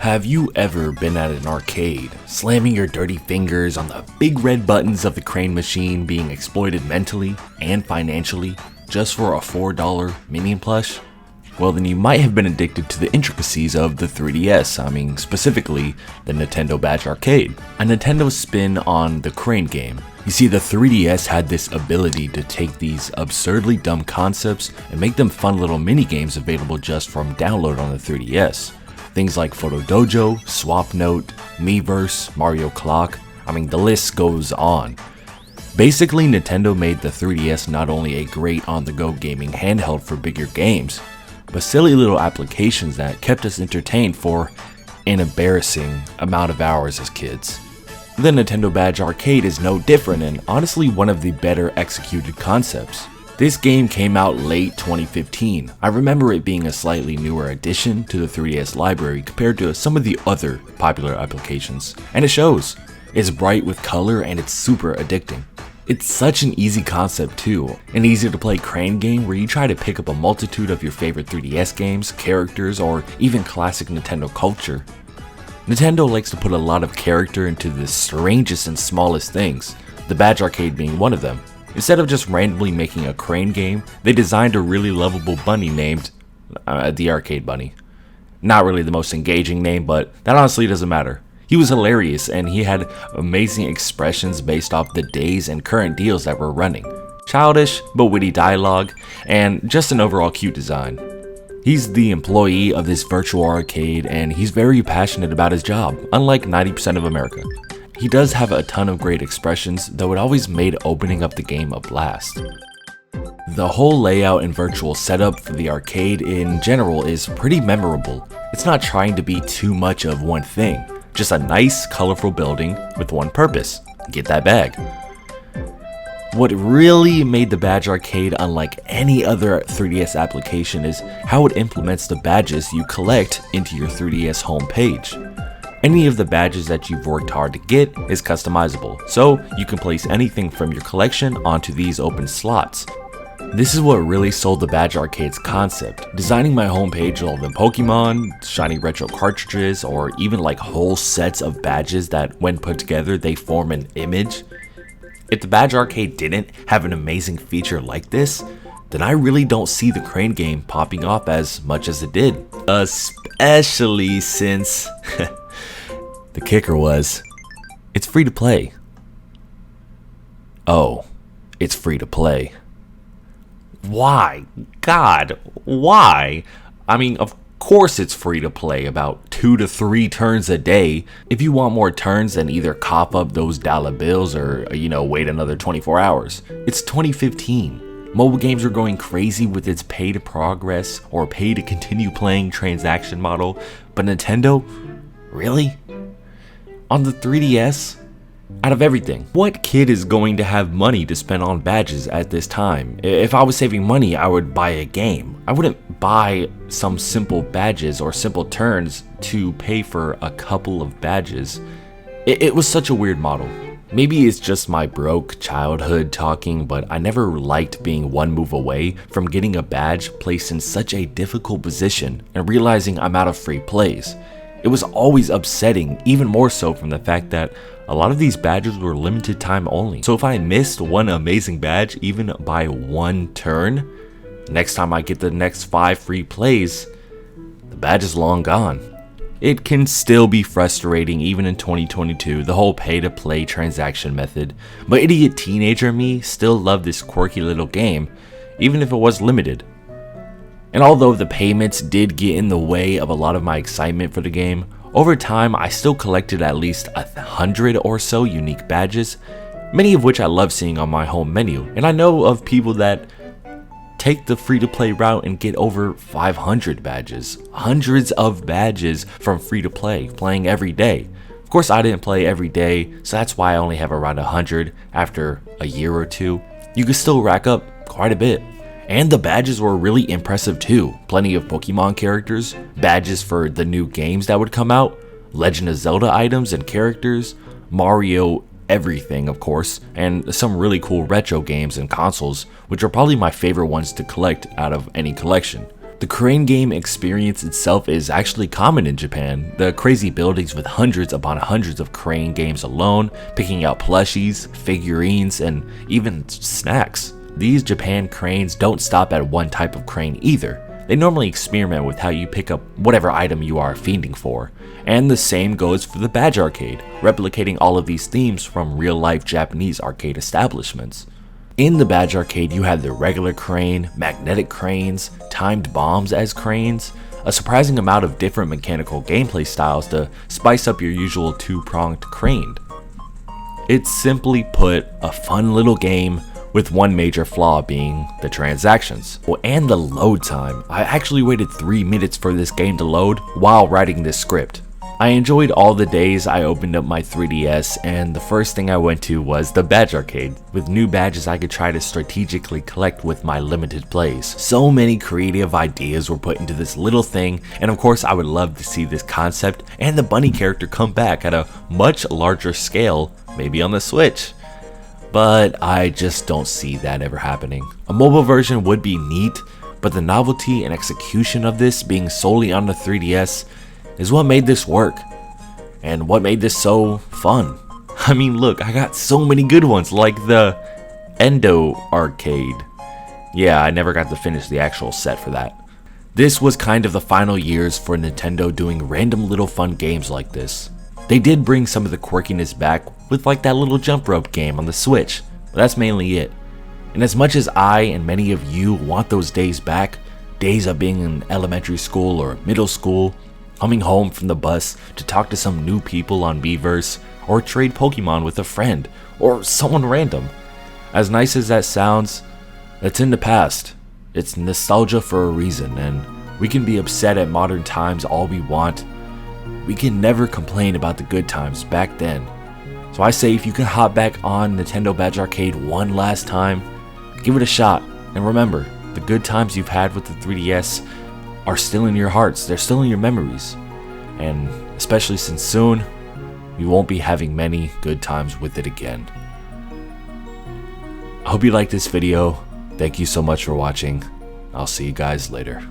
Have you ever been at an arcade, slamming your dirty fingers on the big red buttons of the crane machine being exploited mentally and financially just for a $4 Minion plush? Well, then you might have been addicted to the intricacies of the 3DS, specifically the Nintendo Badge Arcade, a Nintendo spin on the crane game. You see, the 3DS had this ability to take these absurdly dumb concepts and make them fun little mini games available just from download on the 3DS. Things like Photo Dojo, Swap Note, Miiverse, Mario Clock, the list goes on. Basically, Nintendo made the 3DS not only a great on-the-go gaming handheld for bigger games, but silly little applications that kept us entertained for an embarrassing amount of hours as kids. The Nintendo Badge Arcade is no different and honestly one of the better executed concepts. This game came out late 2015. I remember it being a slightly newer addition to the 3DS library compared to some of the other popular applications, and it shows. It's bright with color and it's super addicting. It's such an easy concept too, an easy to play crane game where you try to pick up a multitude of your favorite 3DS games, characters, or even classic Nintendo culture. Nintendo likes to put a lot of character into the strangest and smallest things, the Badge Arcade being one of them. Instead of just randomly making a crane game, they designed a really lovable bunny named the Arcade Bunny. Not really the most engaging name, but that honestly doesn't matter. He was hilarious and he had amazing expressions based off the days and current deals that were running. Childish but witty dialogue and just an overall cute design. He's the employee of this virtual arcade and he's very passionate about his job, unlike 90% of America. He does have a ton of great expressions, though it always made opening up the game a blast. The whole layout and virtual setup for the arcade in general is pretty memorable. It's not trying to be too much of one thing, just a nice, colorful building with one purpose: get that bag. What really made the Badge Arcade unlike any other 3DS application is how it implements the badges you collect into your 3DS homepage. Any of the badges that you've worked hard to get is customizable, so you can place anything from your collection onto these open slots. This is what really sold the Badge Arcade's concept. Designing my homepage all the Pokemon, shiny retro cartridges, or even like whole sets of badges that when put together they form an image. If the Badge Arcade didn't have an amazing feature like this, then I really don't see the crane game popping off as much as it did. Especially since the kicker was, it's free to play. Oh, it's free to play. Why? God, why? Of course it's free to play about 2 to 3 turns a day. If you want more turns, then either cough up those dollar bills or, wait another 24 hours. It's 2015. Mobile games are going crazy with its pay to progress or pay to continue playing transaction model, but Nintendo? Really? On the 3DS? Out of everything, what kid is going to have money to spend on badges at this time? If I was saving money, I would buy a game. I wouldn't buy some simple badges or simple turns to pay for a couple of badges. It was such a weird model. Maybe it's just my broke childhood talking, but I never liked being one move away from getting a badge placed in such a difficult position and realizing I'm out of free plays. It was always upsetting, even more so from the fact that a lot of these badges were limited time only. So if I missed one amazing badge even by one turn, next time I get the next 5 free plays, the badge is long gone. It can still be frustrating even in 2022, the whole pay to play transaction method, but idiot teenager me still loved this quirky little game, even if it was limited. And although the payments did get in the way of a lot of my excitement for the game, over time I still collected at least 100 or so unique badges, many of which I love seeing on my home menu. And I know of people that take the free-to-play route and get over 500 badges, hundreds of badges from free-to-play, playing every day. Of course I didn't play every day, so that's why I only have around 100 after a year or two. You can still rack up quite a bit. And the badges were really impressive too. Plenty of Pokemon characters, badges for the new games that would come out, Legend of Zelda items and characters, Mario everything of course, and some really cool retro games and consoles, which are probably my favorite ones to collect out of any collection. The crane game experience itself is actually common in Japan. The crazy buildings with hundreds upon hundreds of crane games alone, picking out plushies, figurines, and even snacks. These Japan cranes don't stop at one type of crane either. They normally experiment with how you pick up whatever item you are fiending for. And the same goes for the Badge Arcade, replicating all of these themes from real-life Japanese arcade establishments. In the Badge Arcade, you have the regular crane, magnetic cranes, timed bombs as cranes, a surprising amount of different mechanical gameplay styles to spice up your usual two-pronged crane. It's simply put a fun little game with one major flaw being the transactions. Oh, and the load time. I actually waited 3 minutes for this game to load while writing this script. I enjoyed all the days I opened up my 3DS, and the first thing I went to was the Badge Arcade, with new badges I could try to strategically collect with my limited plays. So many creative ideas were put into this little thing, and of course I would love to see this concept and the bunny character come back at a much larger scale, maybe on the Switch. But I just don't see that ever happening. A mobile version would be neat, but the novelty and execution of this being solely on the 3DS is what made this work, and what made this so fun. I mean, look, I got so many good ones, like the Endo Arcade. Yeah, I never got to finish the actual set for that. This was kind of the final years for Nintendo doing random little fun games like this. They did bring some of the quirkiness back with like that little jump rope game on the Switch, but that's mainly it. And as much as I and many of you want those days back, days of being in elementary school or middle school, coming home from the bus to talk to some new people on Miiverse, or trade Pokemon with a friend, or someone random. As nice as that sounds, that's in the past. It's nostalgia for a reason, and we can be upset at modern times all we want. We can never complain about the good times back then. So I say if you can hop back on Nintendo Badge Arcade one last time, give it a shot, and remember, the good times you've had with the 3DS are still in your hearts, they're still in your memories, and especially since soon, you won't be having many good times with it again. I hope you liked this video. Thank you so much for watching. I'll see you guys later.